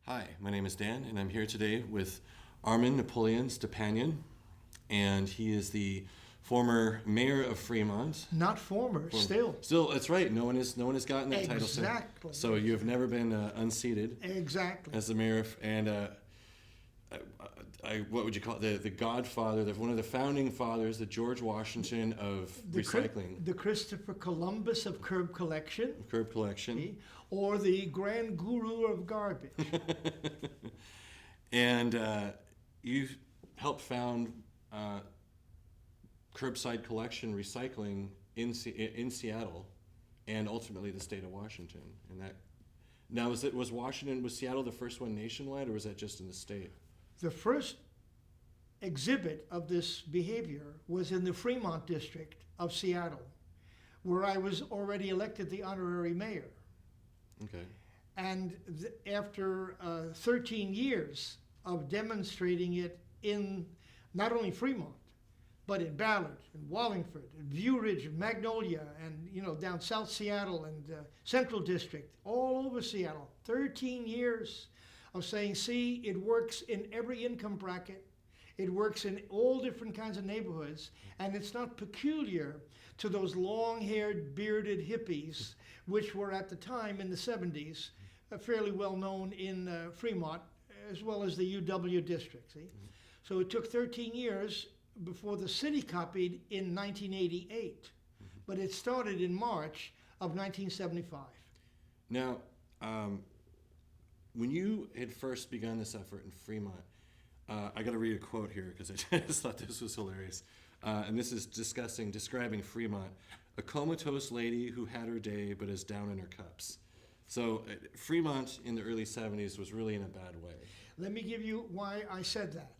Hi, my name is Dan, and I'm here today with Armen Stepanian, and he is the former mayor of Fremont. Not former, still. Still, that's right. No one has gotten that title since. Exactly. So you have never been unseated. Exactly. As the mayor, and what would you call it? The godfather, one of the founding fathers, the George Washington of recycling. The Christopher Columbus of curb collection. Curb collection. Or the grand guru of garbage. And you helped found curbside collection recycling in Seattle, and ultimately the state of Washington. And that now was Seattle the first one nationwide, or was that just in the state? The first exhibit of this behavior was in the Fremont district of Seattle, where I was already elected the honorary mayor. Okay. And after 13 years of demonstrating it in not only Fremont, but in Ballard and Wallingford and View Ridge and Magnolia and down South Seattle and Central District, all over Seattle, 13 years of saying, see, it works in every income bracket. It works in all different kinds of neighborhoods, and it's not peculiar to those long-haired, bearded hippies, which were at the time in the 70s fairly well known in Fremont, as well as the UW district. See? Mm-hmm. So it took 13 years before the city copied in 1988, mm-hmm. but it started in March of 1975. Now, when you had first begun this effort in Fremont, I got to read a quote here because I just thought this was hilarious. And this is describing Fremont, a comatose lady who had her day but is down in her cups. So Fremont in the early 70s was really in a bad way. Let me give you why I said that.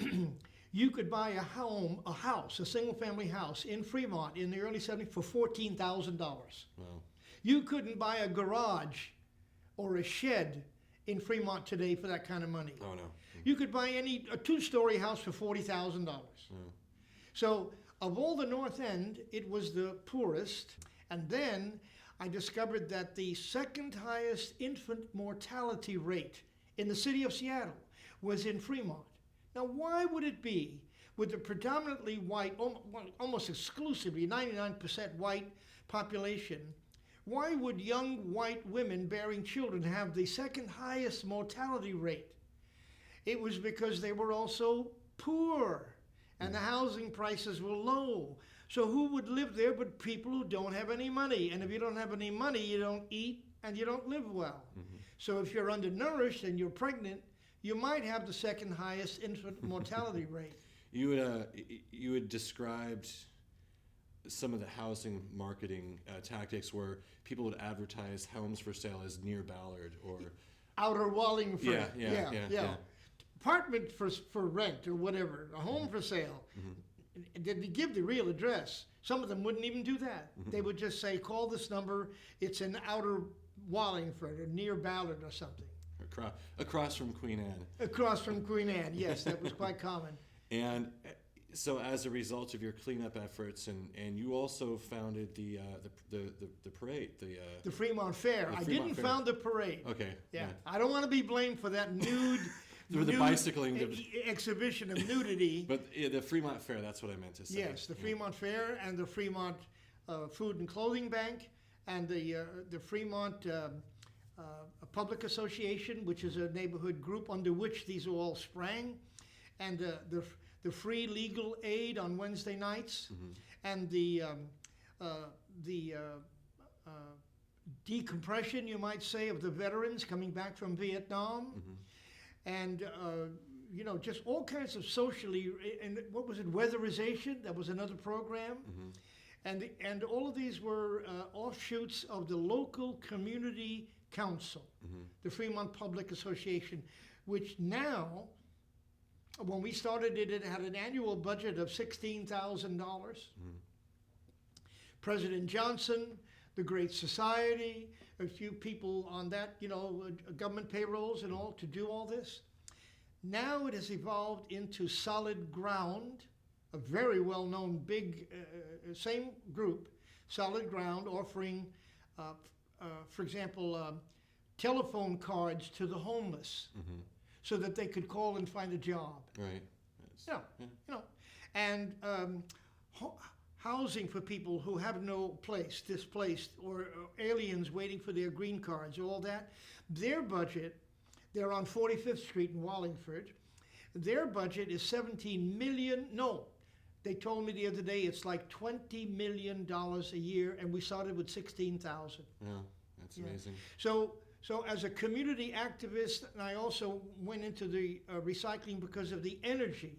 Mm-hmm. You could buy a single-family house in Fremont in the early 70s for $14,000. Wow. You couldn't buy a garage or a shed in Fremont today for that kind of money. Oh, no. You could buy a two-story house for $40,000. Oh. So of all the North End, it was the poorest. And then I discovered that the second highest infant mortality rate in the city of Seattle was in Fremont. Now, why would it be, with a predominantly white, almost exclusively 99% white population, why would young white women bearing children have the second highest mortality rate? It was because they were also poor and the housing prices were low. So who would live there but people who don't have any money? And if you don't have any money, you don't eat and you don't live well. Mm-hmm. So if you're undernourished and you're pregnant, you might have the second highest infant mortality rate. You had described some of the housing marketing tactics where people would advertise homes for sale as near Ballard or outer Wallingford. Yeah. Apartment for rent or whatever, a home for sale. Mm-hmm. Did they give the real address? Some of them wouldn't even do that. Mm-hmm. They would just say, call this number, it's in outer Wallingford or near Ballard or something. Across from Queen Anne. Across from Queen Anne, yes, that was quite common. And so, as a result of your cleanup efforts, and you also founded the parade, the Fremont Fair. I didn't found the parade. Okay. Yeah. I don't want to be blamed for that nude. The bicycling exhibition of nudity. But the Fremont Fair, that's what I meant to say. Yes, the Fremont Fair and the Fremont Food and Clothing Bank and the Fremont Public Association, which is a neighborhood group under which these all sprang, and the free legal aid on Wednesday nights, mm-hmm. and the decompression, you might say, of the veterans coming back from Vietnam, mm-hmm. and just all kinds of socially, and what was it, weatherization? That was another program. Mm-hmm. And all of these were offshoots of the local community council, mm-hmm. the Fremont Public Association, which now, when we started it had an annual budget of $16,000. Mm-hmm. President Johnson, the Great Society, a few people on that, government payrolls and all to do all this. Now it has evolved into Solid Ground, a very well-known big, same group, Solid Ground, offering, for example, telephone cards to the homeless so that they could call and find a job. Right. You know, and housing for people who have no place, displaced, or aliens waiting for their green cards, all that. Their budget, they're on 45th Street in Wallingford. Their budget is 17 million. No, they told me the other day it's like $20 million a year, and we started with 16,000. Yeah, that's amazing. So as a community activist, and I also went into the recycling because of the energy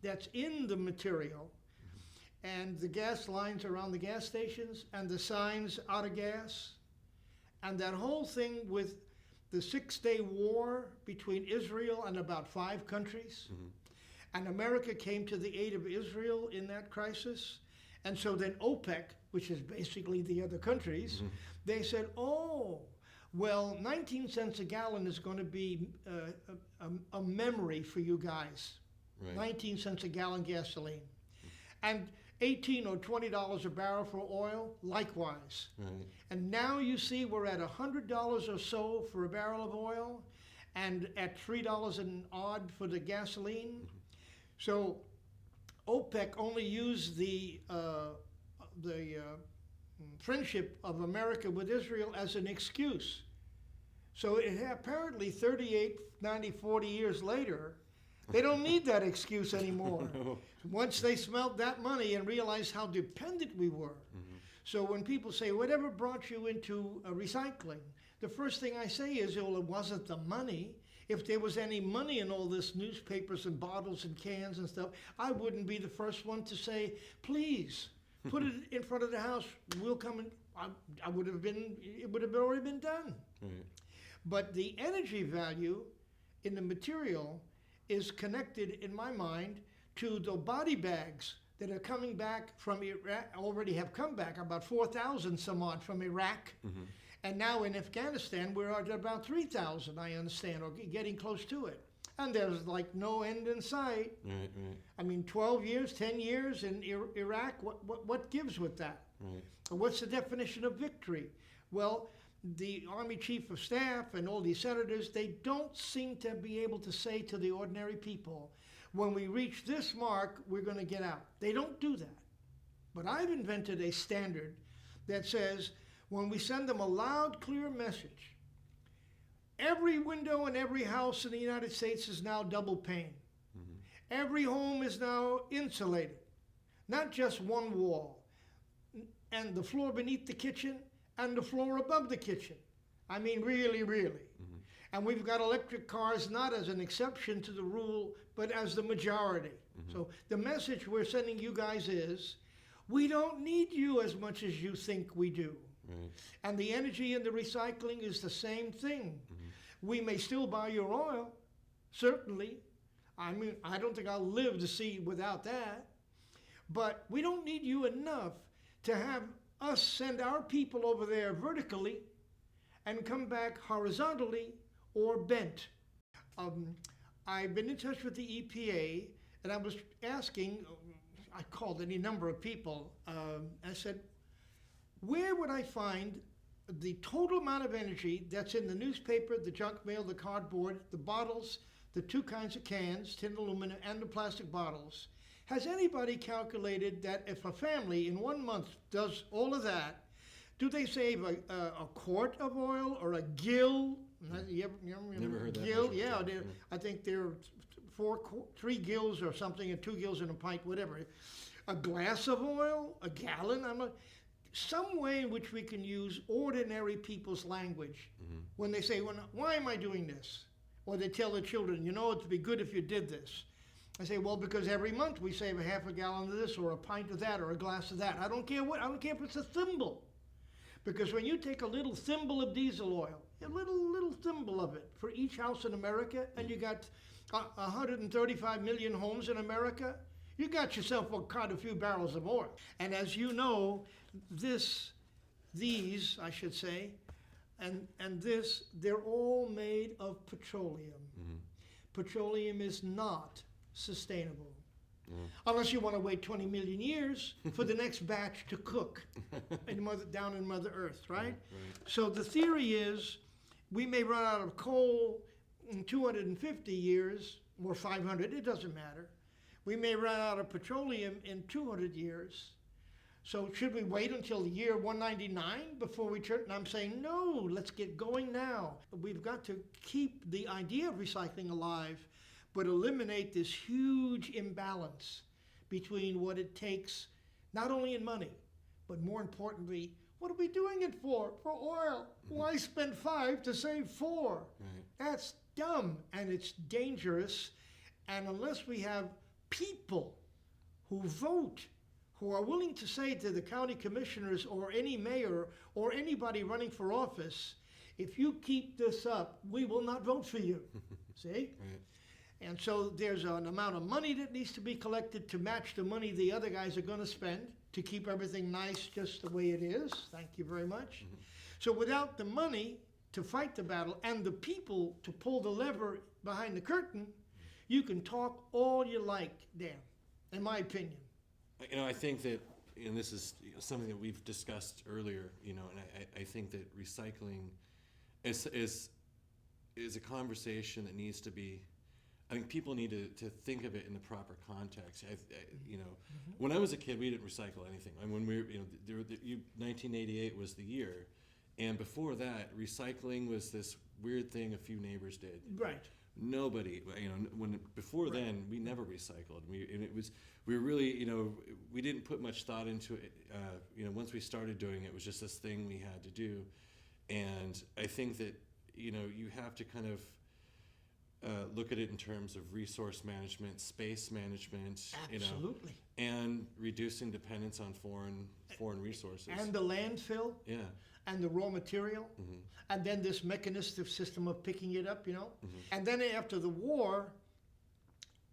that's in the material, and the gas lines around the gas stations, and the signs out of gas, and that whole thing with the 6-day war between Israel and about 5 countries. And America came to the aid of Israel in that crisis. And so then OPEC, which is basically the other countries, they said, oh, well, 19 cents a gallon is going to be a memory for you guys. Right. 19 cents a gallon gasoline. And $18 or $20 a barrel for oil, likewise. Right. And now you see we're at $100 or so for a barrel of oil, and at $3 and odd for the gasoline. So OPEC only used the friendship of America with Israel as an excuse. So apparently 38, 90, 40 years later, they don't need that excuse anymore. No. Once they smelled that money and realized how dependent we were. So when people say, whatever brought you into recycling, the first thing I say is, well, it wasn't the money. If there was any money in all this newspapers and bottles and cans and stuff, I wouldn't be the first one to say, please, put it in front of the house. We'll come and it would have already been done. Right. But the energy value in the material is connected, in my mind, to the body bags that are coming back from Iraq, already have come back, about 4,000 some odd from Iraq. And now in Afghanistan, we're at about 3,000, I understand, or getting close to it. And there's like no end in sight. Right. I mean, 12 years, 10 years in Iraq, what gives with that? Right. What's the definition of victory? Well, the Army Chief of Staff and all these senators, they don't seem to be able to say to the ordinary people, when we reach this mark, we're going to get out. They don't do that. But I've invented a standard that says, when we send them a loud, clear message, every window in every house in the United States is now double pane. Every home is now insulated, not just one wall. And the floor beneath the kitchen and the floor above the kitchen. I mean, really, really. And we've got electric cars not as an exception to the rule, but as the majority. So the message we're sending you guys is, we don't need you as much as you think we do. Right. And the energy in the recycling is the same thing. We may still buy your oil, certainly. I mean, I don't think I'll live to see without that. But we don't need you enough to have us send our people over there vertically and come back horizontally or bent. I've been in touch with the EPA, and I was asking, I called any number of people, I said, where would I find the total amount of energy that's in the newspaper, the junk mail, the cardboard, the bottles, the 2 kinds of cans, tin, aluminum, and the plastic bottles? Has anybody calculated that if a family in 1 month does all of that, do they save a quart of oil or a gill? You ever Never heard that gill? measurement. Yeah, I think there are 3 gills or something, and 2 gills in a pint, whatever. A glass of oil, a gallon. Some way in which we can use ordinary people's language when they say, well, why am I doing this? Or they tell their children, it'd be good if you did this. I say, well, because every month we save a half a gallon of this or a pint of that or a glass of that. I don't care if it's a thimble. Because when you take a little thimble of diesel oil, a little thimble of it for each house in America, and you got 135 million homes in America, you got yourself quite a few barrels of oil. And as you know, these, I should say, and this, they're all made of petroleum. Petroleum is not sustainable. Unless you want to wait 20 million years for the next batch to cook down in Mother Earth, right? Right. So the theory is We may run out of coal in 250 years or 500, it doesn't matter. We may run out of petroleum in 200 years. So should we wait until the year 199 before we turn? And I'm saying, no, let's get going now. We've got to keep the idea of recycling alive, but eliminate this huge imbalance between what it takes, not only in money, but more importantly, what are we doing it for? For oil. Why spend 5 to save 4? Right. That's dumb and it's dangerous. And unless we have people who vote, who are willing to say to the county commissioners or any mayor or anybody running for office, if you keep this up, we will not vote for you. See? Right. And so there's an amount of money that needs to be collected to match the money the other guys are going to spend to keep everything nice just the way it is. Thank you very much. So without the money to fight the battle and the people to pull the lever behind the curtain, you can talk all you like, Dan, in my opinion. You know, I think that, and this is something that we've discussed earlier, you know, and I think that recycling is a conversation that needs to be, I think people need to think of it in the proper context. You know, when I was a kid, we didn't recycle anything. I mean, when we were, you know, 1988 was the year, and before that, recycling was this weird thing a few neighbors did. Right. Nobody, you know, before then, we never recycled. We were really, you know, we didn't put much thought into it. You know, once we started doing it, it was just this thing we had to do. And I think that, you know, you have to kind of look at it in terms of resource management, space management, Absolutely. You know, and reducing dependence on foreign resources. And the landfill. Yeah. And the raw material, and then this mechanistic system of picking it up, you know. And then after the war,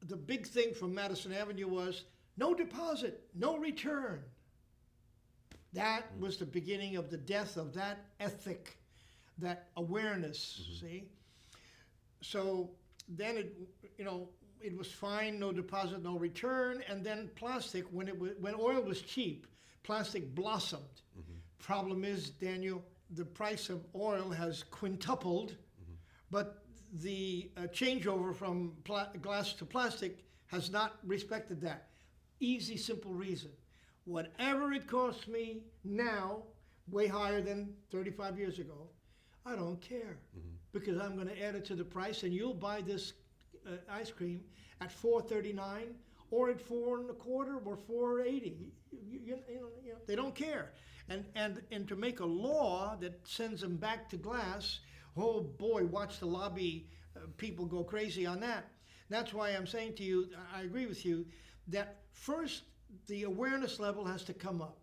the big thing from Madison Avenue was no deposit, no return. That was the beginning of the death of that ethic, that awareness, see. So then it, you know, it was fine, no deposit, no return, and then plastic, when oil was cheap, plastic blossomed. Problem is, Daniel, the price of oil has quintupled, but the changeover from glass to plastic has not respected that. Easy, simple reason. Whatever it costs me now, way higher than 35 years ago, I don't care, because I'm going to add it to the price, and you'll buy this ice cream at $4.39 or at $4.25 or $4.80. You know, they don't care. And to make a law that sends them back to glass, oh boy, watch the lobby people go crazy on that. That's why I'm saying to you, I agree with you, that first the awareness level has to come up.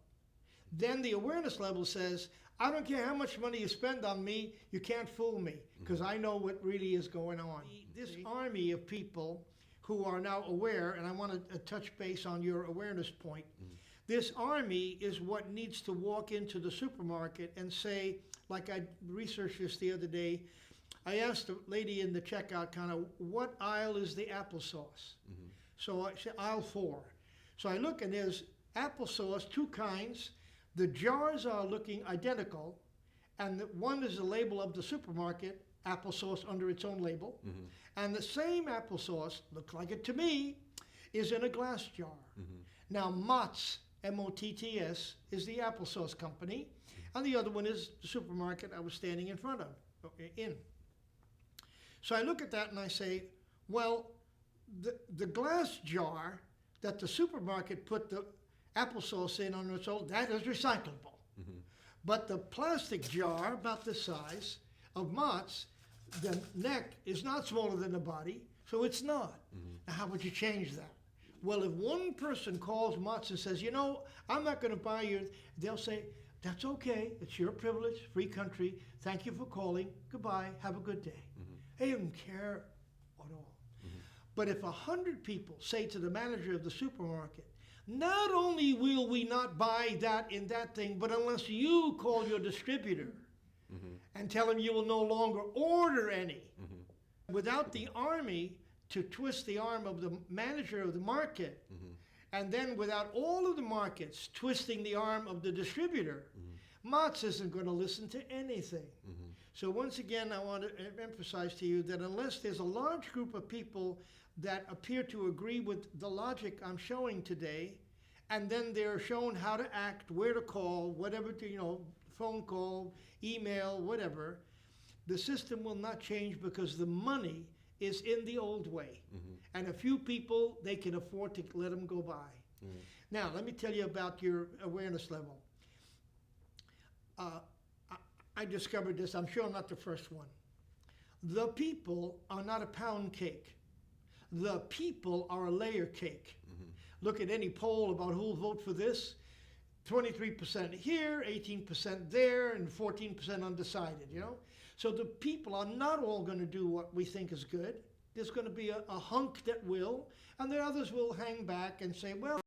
Then the awareness level says, I don't care how much money you spend on me, you can't fool me, because I know what really is going on. This army of people who are now aware, and I want to touch base on your awareness point, this army is what needs to walk into the supermarket and say, like I researched this the other day, I asked the lady in the checkout counter, what aisle is the applesauce? So I said, aisle 4. So I look and there's applesauce, 2 kinds. The jars are looking identical, and one is the label of the supermarket, applesauce under its own label, and the same applesauce, looks like it to me, is in a glass jar. Now Mott's, M-O-T-T-S, is the applesauce company, and the other one is the supermarket I was standing in front of, in. So I look at that and I say, well, the glass jar that the supermarket put the applesauce in on its own, that is recyclable. But the plastic jar, about this size, of Mott's, the neck is not smaller than the body, so it's not. Now how would you change that? Well, if one person calls Mott's and says, you know, I'm not going to buy your, they'll say, that's okay, it's your privilege, free country, thank you for calling, goodbye, have a good day. They don't care at all. But if 100 people say to the manager of the supermarket, not only will we not buy that in that thing, but unless you call your distributor and tell him you will no longer order any, without the army to twist the arm of the manager of the market, and then without all of the markets twisting the arm of the distributor, Mott's isn't going to listen to anything. So once again, I want to emphasize to you that unless there's a large group of people that appear to agree with the logic I'm showing today, and then they're shown how to act, where to call, whatever to, phone call, email, whatever, the system will not change because the money is in the old way. And a few people, they can afford to let them go by. Now, let me tell you about your awareness level. I discovered this, I'm sure I'm not the first one. The people are not a pound cake. The people are a layer cake. Look at any poll about who'll vote for this. 23% here, 18% there, and 14% undecided, So the people are not all going to do what we think is good. There's going to be a hunk that will, and the others will hang back and say, well,